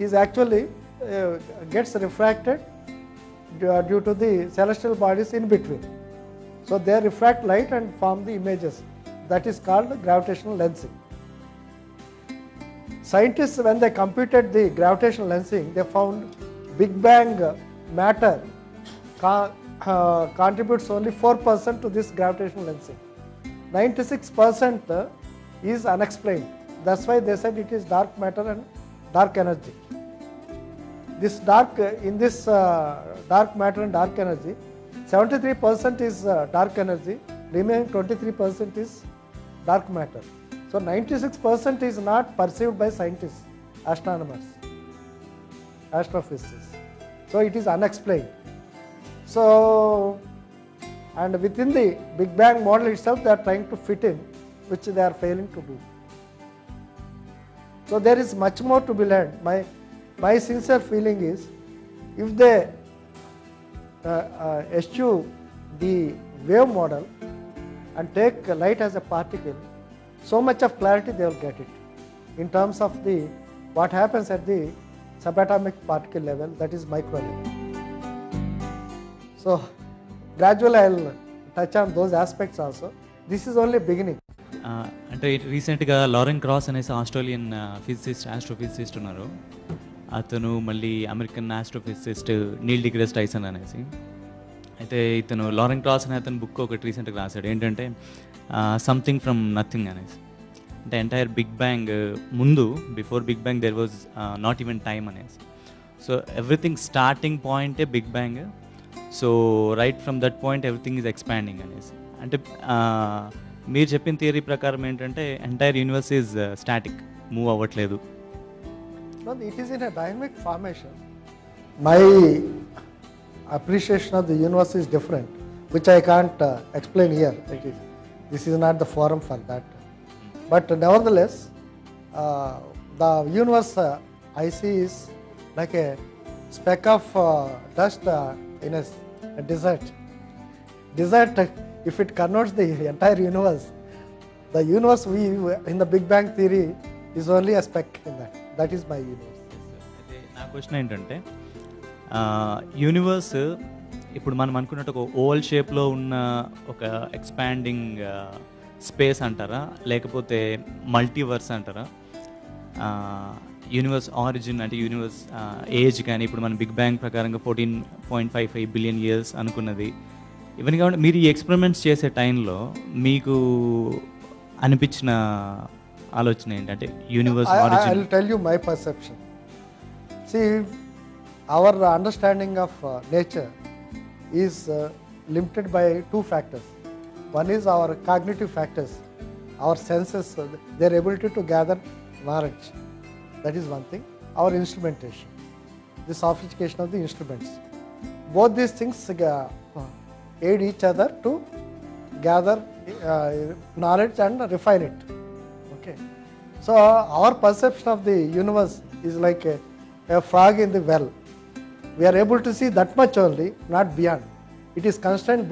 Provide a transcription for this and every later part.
is actually gets refracted due to the celestial bodies in between. So they refract light and form the images. That is called gravitational lensing. Scientists, when they computed the gravitational lensing, they found Big Bang matter contributes only 4% to this gravitational lensing. 96% is unexplained. That's why they said it is dark matter and dark energy. This dark matter and dark energy, 73% is dark energy, remaining 23% is dark matter. So 96% is not perceived by scientists, astronomers, astrophysicists. So it is unexplained. So, and within the Big Bang model itself, they are trying to fit in, which they are failing to do. So there is much more to be learned. My sincere feeling is, if they eschew the wave model and take light as a particle, so much of clarity they will get it in terms of what happens at the subatomic particle level, that is micro level. So gradually I will touch on those aspects also. This is only beginning. అంటే రీసెంట్గా Lauren cross అనేసి Australian astrophysicist ఉన్నారు. అతను మళ్ళీ American astrophysicist Neel డిగ్రేస్ Tyson అనేసి. అయితే ఇతను Lauren cross అనే అతను బుక్ ఒకటి రీసెంట్గా రాశాడు, ఏంటంటే సంథింగ్ ఫ్రమ్ నథింగ్ అనేసి. అంటే ఎంటైర్ బిగ్ బ్యాంగ్ ముందు, before big bang there was not even time అనేసి. సో ఎవ్రీథింగ్ స్టార్టింగ్ పాయింటే big bang. So right from that point everything is expanding అనేసి. అంటే మీరు చెప్పిన థియరీ ప్రకారం ఏంటంటే entire universe is static, move అవ్వట్లేదు. It is in a dynamic formation. My appreciation of the universe is different, which I can't explain here. This is not the forum for that. But nevertheless, the universe I see is like a speck of dust in a desert. Desert, if it connotes the entire universe, the universe we in the Big Bang theory is only a speck in that. That is my universe. నా question ఏంటంటే, universe ఇప్పుడు మనం అనుకున్నట్టు ఒక oval షేప్లో ఉన్న ఒక expanding space అంటారా, లేకపోతే మల్టీవర్స్ అంటారా? యూనివర్స్ ఆరిజిన్ అంటే యూనివర్స్ ఏజ్ కానీ ఇప్పుడు మన బిగ్ బ్యాంగ్ ప్రకారంగా 14.55 బిలియన్ ఇయర్స్ అనుకున్నది ఇవన్నీ. కాబట్టి మీరు ఈ ఎక్స్పెరిమెంట్స్ చేసే టైంలో మీకు అనిపించిన ఆలోచన ఏంటంటే universe origin? I will tell you my perception. See, our understanding of nature is limited by two factors. One is our cognitive factors, our senses, their ability to gather knowledge. That is one thing. Our instrumentation, the sophistication of the instruments. Both these things aid each other to gather knowledge and refine it. Okay. So our perception of the universe is like a frog in the well. We are able to see that much only, not beyond. It is constrained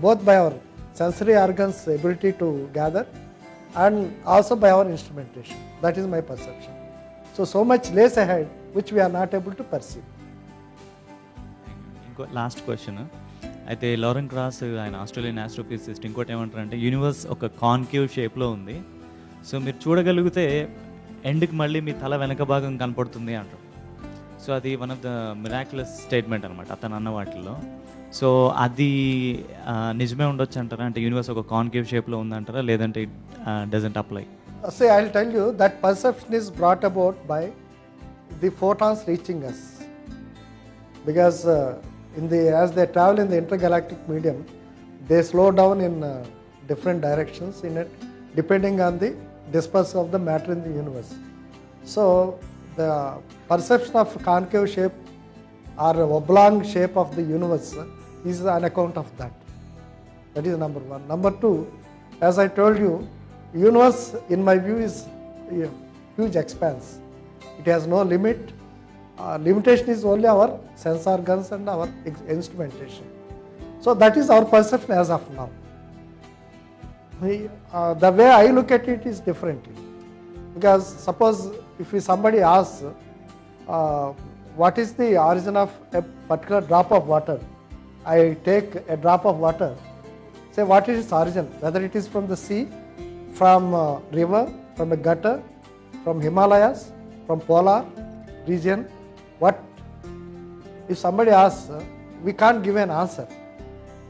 both by our sensory organs' ability to gather and also by our instrumentation. That is my perception. So much lays ahead which we are not able to perceive. ఇంకో last question. అయితే Lauren cross ఆయన Australian astrophysicist ఇంకోటి ఏమంటారంటే, universe ఒక concave షేప్లో ఉంది, so మీరు చూడగలిగితే ఎండ్కి మళ్ళీ మీ తల వెనక భాగం కనపడుతుంది అంటారు. సో అది one of the miraculous statement అనమాట అతను అన్న వాటిల్లో. సో అది నిజమే ఉండొచ్చు అంటారా? అంటే యూనివర్స్ ఒక కాన్కేవ్ షేప్లో ఉందంటారా, లేదంటే it doesn't apply? See, I will tell you that perception is brought about by the photons reaching us, because as they travel in the intergalactic medium, they slow down in different directions in it, depending on the dispersal of the matter in the universe. So the perception of concave shape or oblong shape of the universe is on account of that. That is number one. Number two, as I told you, universe in my view is a huge expanse. It has no limit. Limitation is only our sense organs and our instrumentation. So that is our perception as of now. The way I look at it is differently, because suppose if somebody asks, what is the origin of a particular drop of water, I take a drop of water, say what is its origin, whether it is from the sea, from river, from a gutter, from Himalayas, from polar region, what? If somebody asks, we can't give an answer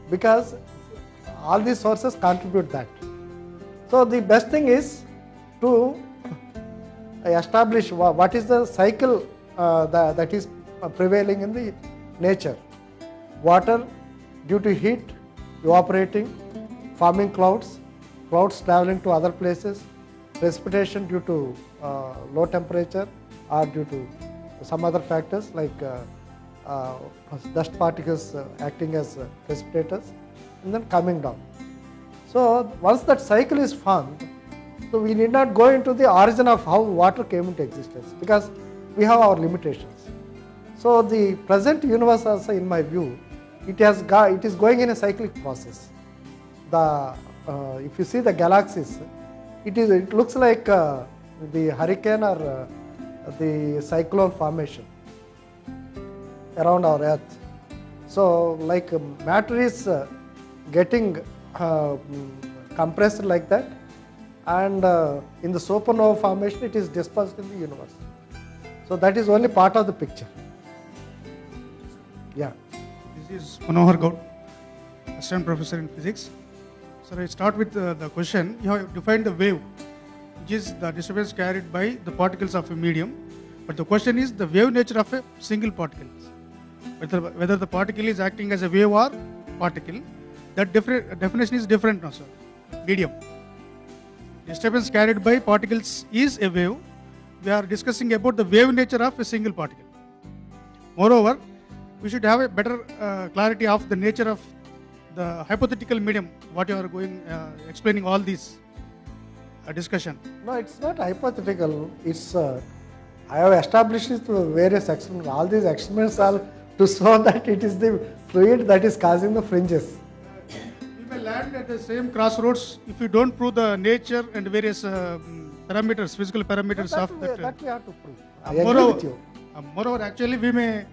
because all these sources contribute that. So the best thing is to establish what is the cycle that is prevailing in the nature. Water due to heat evaporating, forming clouds, clouds traveling to other places, precipitation due to low temperature or due to some other factors like dust particles acting as precipitators and then coming down. So once that cycle is formed, so we need not go into the origin of how water came into existence because we have our limitations. So the present universe also, in my view, it is going in a cyclic process. If you see the galaxies, it looks like the hurricane or the cyclone formation around our Earth. So like matter is getting compressed like that, and in the supernova formation it is dispersed in the universe. So that is only part of the picture. Yeah. This is Manohar Gaud, assistant professor in physics. So I start with the question. You have defined the wave, which is the disturbance carried by the particles of a medium. But the question is the wave nature of a single particle. Whether the particle is acting as a wave or particle, that definition is different now, sir. Medium. Disturbance carried by particles is a wave. We are discussing about the wave nature of a single particle. Moreover, we should have a better clarity of the nature of the hypothetical medium, what you are explaining all these discussion. No, it's not hypothetical. It's I have established it through various experiments. All these experiments are to show that it is the fluid that is causing the fringes. We may land at the same crossroads if you don't prove the nature and various parameters, physical parameters of that. That we have to prove. I agree with you. Moreover, actually, we may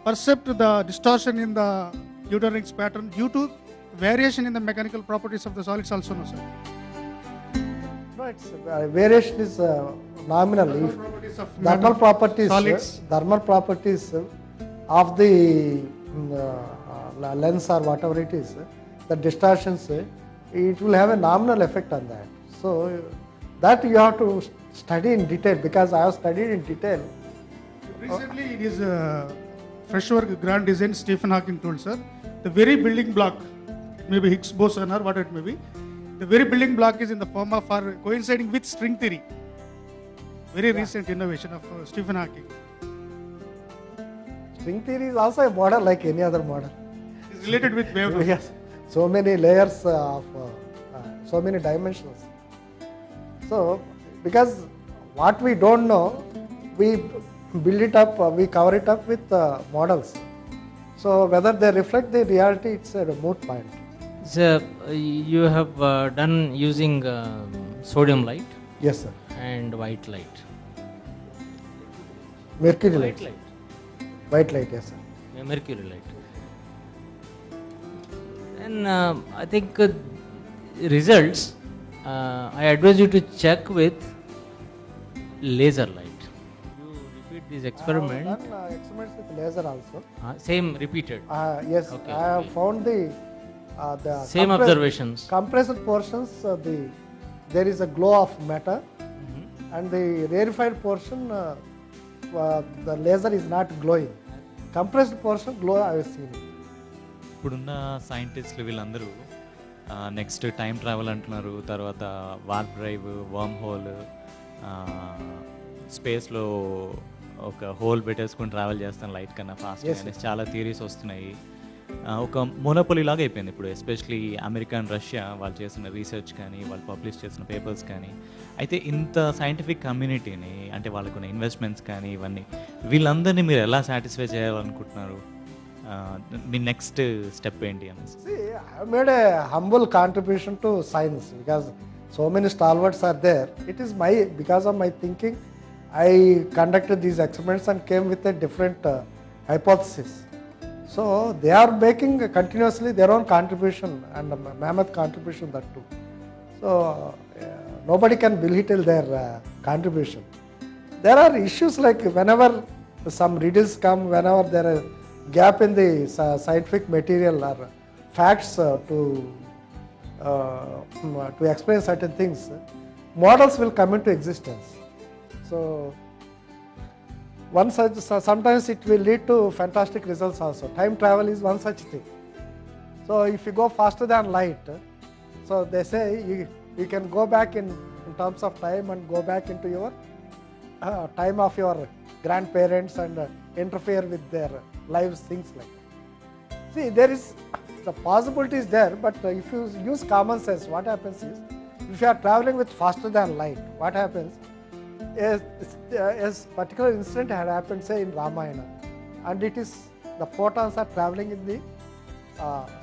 perceive the distortion in the Euler-Rings pattern due to variation in the mechanical properties of the solids also, no, sir? No, it's variation is nominal. Thermal properties of the lens or whatever it is, the distortions, it will have a nominal effect on that. So that you have to study in detail because I have studied in detail. Recently, it is freshwork grand design Stephen Hawking told, sir, the very building block, maybe Higgs boson or what it may be, the very building block is in the form of or coinciding with string theory. Very recent innovation of Stephen Hawking. String theory is also a model like any other model. It's related with wave. Yes, so many layers of so many dimensions. So, because what we don't know, we build it up, we cover it up with models. So whether they reflect the reality, it's a moot point. So you have done using sodium light? Yes, sir. And white light. Mercury light. White light, yes, sir. Yeah, mercury light. And I think results, I advise you to check with laser light. You repeat this experiment. I have done experiments with laser also. Same repeated. Yes, okay, I have found the same observations. Compressed portions, there is a glow of matter, and the rarefied portion, the laser is not glowing. Compressed portion glow, I have seen it. ఇప్పుడున్న సైంటిస్టులు వీళ్ళందరూ next time travel అంటున్నారు, తర్వాత warp drive, worm whole, స్పేస్లో ఒక whole పెట్టేసుకుని travel చేస్తాను light కన్నా ఫాస్ట్ అనేసి చాలా థియరీస్ వస్తున్నాయి. ఒక మోనోపొలీ లాగా అయిపోయింది ఇప్పుడు, ఎస్పెషలీ అమెరికా అండ్ రష్యా వాళ్ళు చేసిన రీసెర్చ్ కానీ వాళ్ళు పబ్లిష్ చేసిన పేపర్స్ కానీ. అయితే ఇంత సైంటిఫిక్ కమ్యూనిటీని, అంటే వాళ్ళకున్న ఇన్వెస్ట్మెంట్స్ కానీ ఇవన్నీ, వీళ్ళందరినీ మీరు ఎలా సాటిస్ఫై చేయాలనుకుంటున్నారు? మీ నెక్స్ట్ స్టెప్ ఏంటి అనేసి? I have made a humble contribution to science because so many stalwarts are there. It is because of my thinking I conducted these experiments and came with a different hypothesis. So they are making continuously their own contribution and a mammoth contribution that too. So nobody can belittle their contribution. There are issues like whenever some riddles come, whenever there is gap in the scientific material or facts to explain certain things, models will come into existence. So sometimes it will lead to fantastic results also. Time travel is one such thing. So if you go faster than light, so they say you can go back in terms of time and go back into your time of your grandparents and interfere with their lives, things like that. See, there is the possibility is there, but if you use common sense, what happens is, if you are traveling with faster than light, what happens is particular incident had happened, say in Ramayana, and it is the photons are traveling in the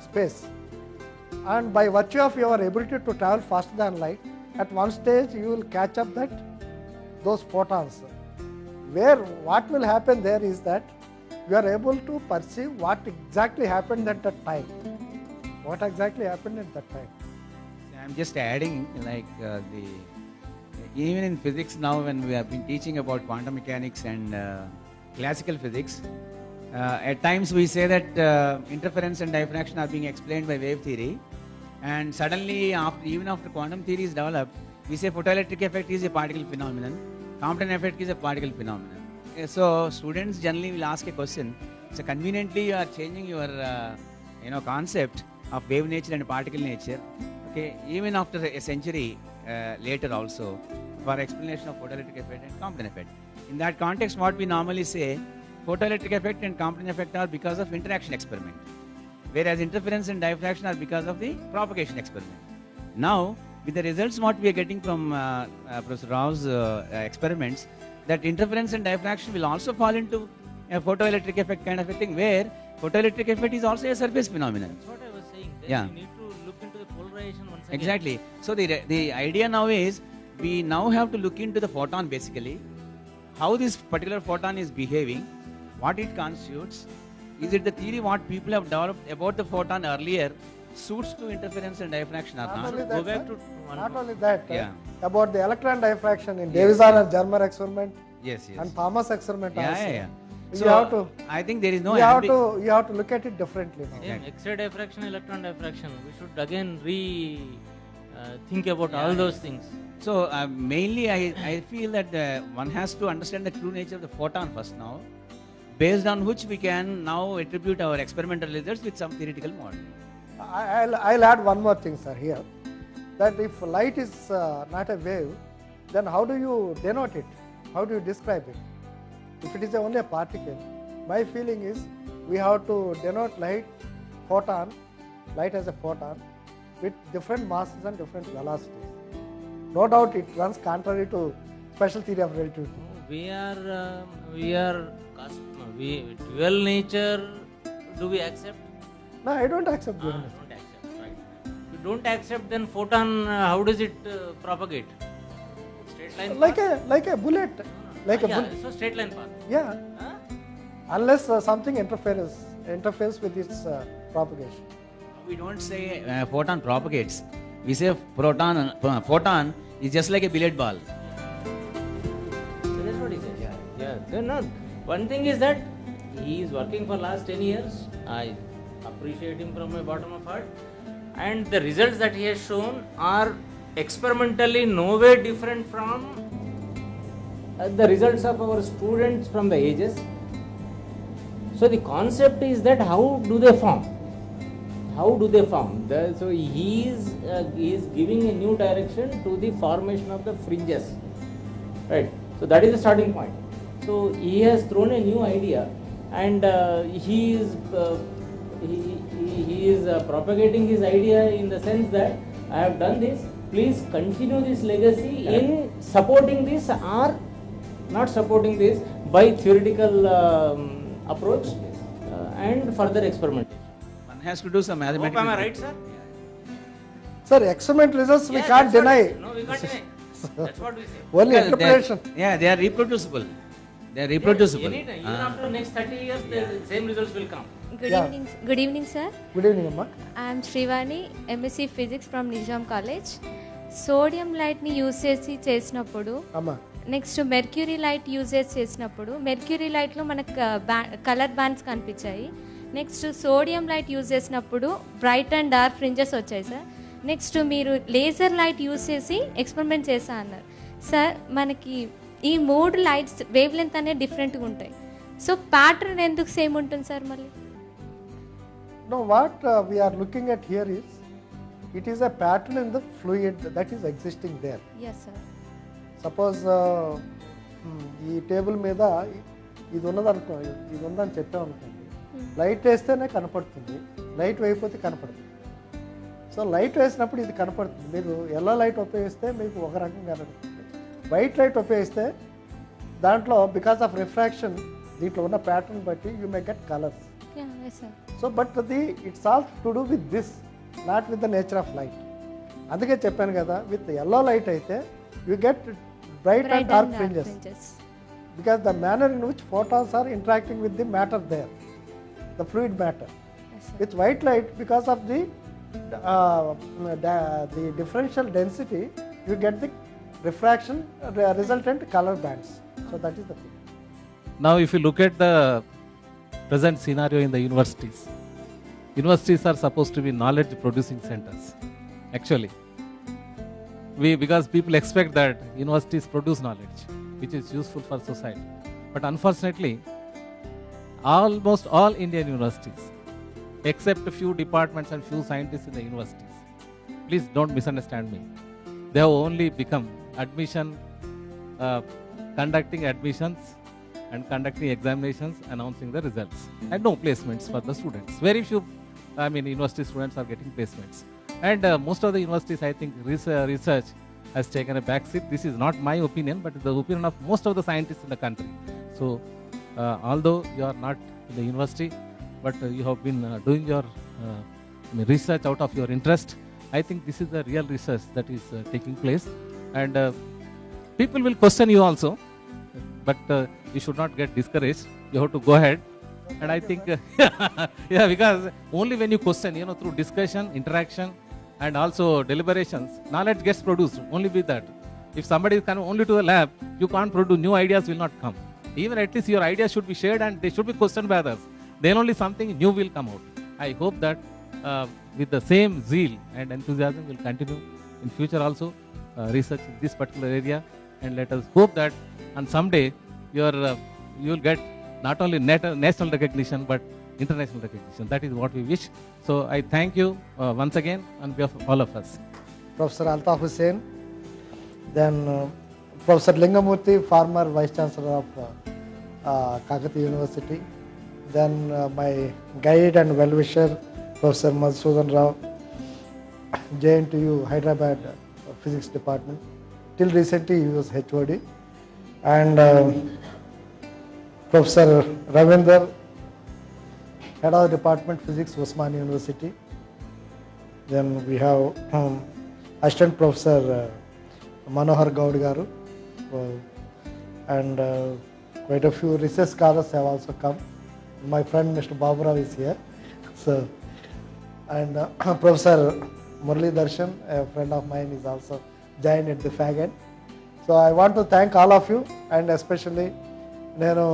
space, and by virtue of your ability to travel faster than light, at one stage you will catch up those photons. Where what will happen there is that you are able to perceive what exactly happened at that time. What exactly happened at that time? I'm just adding, like even in physics now, when we have been teaching about quantum mechanics and classical physics, at times we say that interference and diffraction are being explained by wave theory, and suddenly even after quantum theory is developed, we say photoelectric effect is a particle phenomenon, Compton effect is a particle phenomenon. So students generally will ask a question. So conveniently you are changing your concept of wave nature and particle nature. Okay, even after a century later also, for explanation of photoelectric effect and Compton effect. In that context, what we normally say, photoelectric effect and Compton effect are because of interaction experiment, whereas interference and diffraction are because of the propagation experiment. Now, with the results what we are getting from Professor Rao's experiments, that interference and diffraction will also fall into a photoelectric effect kind of a thing, where photoelectric effect is also a surface phenomenon. That's what I was saying. Then Yeah. you need to look into the polarization once again. Exactly. So the idea now is, we now have to look into the photon basically, how this particular photon is behaving, what it constitutes. Is it the theory what people have developed about the photon earlier suits to interference and diffraction or Not not? only Go that, back sir, to one not more. only that, Yeah. About the electron diffraction in Yes, Davison yes. and Germer experiment Yes, yes. and Thomas experiment Yeah, also. yeah, yeah. You So have to I think there is no you have to look at it differently now. Same X-ray diffraction, electron diffraction. We should again think about Yeah, all yeah. those things. So mainly I feel that one has to understand the true nature of the photon first now, based on which we can now attribute our experimental results with some theoretical model. I'll add one more thing, sir, here. That if light is not a wave, then how do you denote it? How do you describe it? If it is only a particle, my feeling is we have to denote light as a photon with different masses and different velocities. No doubt it runs contrary to special theory of relativity. We are dual nature. Do we accept? No, I don't accept dual Don't nature. accept, right? If you don't accept, then photon, how does it propagate? Straight line path? Like a bullet. Like a Yeah, bullet. so straight line path. Yeah. Huh? Unless something interferes with its propagation. We don't say photon propagates. We say photon is just like a billiard ball. So that's what he says. Yeah. So no, one thing is that he is working for last 10 years. I appreciate him from my bottom of heart. And the results that he has shown are experimentally nowhere different from the results of our students from the ages. So the concept is that how do they form? How do they form? So he is giving a new direction to the formation of the fringes, right? So that is the starting point. So he has thrown a new idea, and he is propagating his idea in the sense that I have done this. Please continue this legacy in supporting this or not supporting this by theoretical approach and further experimentation. One has to do some mathematical. Am I right, sir? Sir, experiment results we Yeah, can't that's what deny. it is. No, we can't deny. That's what we say. Only Because interpretation. they are reproducible. They are reproducible. Anytime, even after next 30 years, the same results will come. Good evening, sir. Good evening, Amma. I am Srivani, MSc Physics from Nizam College. Sodium లైట్ని use చేసినప్పుడు Amma. Next mercury light uses చేసినప్పుడు mercury లైట్లో మనకు colour bands కనిపించాయి. Next sodium light use చేసినప్పుడు bright and dark fringes వచ్చాయి sir. Next మీరు laser light use చేసి ఎక్స్పెరిమెంట్ చేశా అన్నారు సార్. మనకి ఈ 3 లైట్స్ వేవ్ లెంత్ అనేది డిఫరెంట్గా ఉంటాయి. సో ప్యాటర్న్ ఎందుకు సేమ్ ఉంటుంది సార్ మళ్ళీ? No, what we are looking at here is, it is a pattern in the fluid that is existing there. Yes sir. Suppose ఈ టేబుల్ మీద ఇది ఉన్నదనుకో, ఇది ఉందని చెప్పామనుకోండి, లైట్ వేస్తేనే కనపడుతుంది, లైట్ వేయకపోతే కనపడుతుంది. సో లైట్ వేసినప్పుడు ఇది కనపడుతుంది. మీరు ఎల్లో లైట్ ఉపయోగిస్తే మీకు ఒక రకంగా కనపడుతుంది, వైట్ లైట్ ఉపయోగిస్తే దాంట్లో బికాస్ ఆఫ్ రిఫ్రాక్షన్ దీంట్లో ఉన్న ప్యాటర్న్ బట్టి you may get colours. So but it's all to do with this, not with the nature of light. అందుకే చెప్పాను కదా, విత్ ఎల్లో లైట్ అయితే you get bright and dark fringes because the manner in which photons are interacting with the matter there, the fluid matter. With white light, because of the differential density, you get the refraction resultant color bands. So that is the thing. Now if you look at the present scenario in the universities are supposed to be knowledge producing centers actually. Because people expect that universities produce knowledge which is useful for society, but unfortunately almost all Indian universities except a few departments and few scientists in the universities, please don't misunderstand me, they have only become conducting admissions and conducting examinations, announcing the results, and no placements for the students. Very few university students are getting placements. And most of the universities, I think, research has taken a back seat. This is not my opinion, but the opinion of most of the scientists in the country. So, although you are not in the university, but you have been doing your research out of your interest, I think this is the real research that is taking place. And people will question you also, but you should not get discouraged. You have to go ahead. And I think, yeah, because only when you question, through discussion, interaction, and also deliberations, knowledge gets produced. Only with that. If somebody is coming only to the lab, you can't produce, new ideas will not come. Even at least your ideas should be shared and they should be questioned by others. Then only something new will come out. I hope that with the same zeal and enthusiasm will continue in future also research in this particular area. And let us hope that on someday you will get not only national recognition but international recognition. That is what we wish. So I thank you once again on behalf of all of us. Professor Altaf Hussain, then Professor Lingamurthy, former Vice Chancellor of Kakatiya University, then my guide and well-wisher, Professor Madhusudan Rao, JNTU Hyderabad Physics Department. Till recently he was HOD. And Professor Ravinder, Head of the Department Physics, Osmania University. Then we have Assistant Professor Manohar Gaud Garu, and quite a few research scholars have also come. My friend Mr. Baburao is here. So, and Professor Murli Darshan, a friend of mine, is also joined at the fag end. So I want to thank all of you, and especially నేను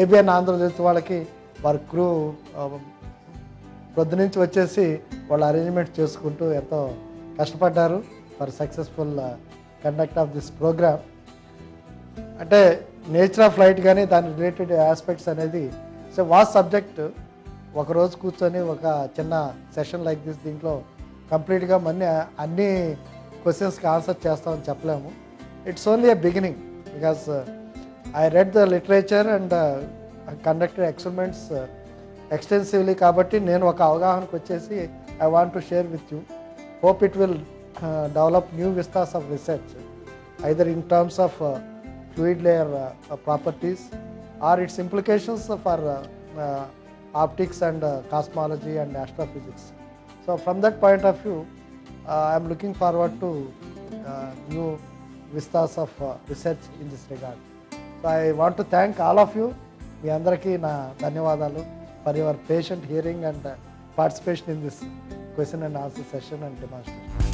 ABN Andhra Jyothi వాళ్ళకి వారి crew పొద్దు నుంచి వచ్చేసి వాళ్ళ arrangement చేసుకుంటూ ఎంతో కష్టపడ్డారు for successful conduct of this programme. అంటే నేచర్ ఆఫ్ లైట్ కానీ దాని రిలేటెడ్ ఆస్పెక్ట్స్ అనేది సో వాస్ట్ సబ్జెక్ట్ ఒకరోజు కూర్చొని ఒక చిన్న సెషన్ లైక్ దిస్ దీంట్లో కంప్లీట్గా అన్ని క్వశ్చన్స్కి ఆన్సర్ చేస్తామని చెప్పలేము. It's only a beginning because I read the literature and conducted experiments extensively కాబట్టి నేను ఒక అవగాహనకు వచ్చేసి I want to share with you. Hope it will develop new vistas of research either in terms of fluid layer properties or its implications for optics and cosmology and astrophysics. So from that point of view, I am looking forward to new vistas of research in this regard. So I want to thank all of you. మీ అందరికీ నా ధన్యవాదాలు for your patient hearing and participation in this question and answer session and demonstration.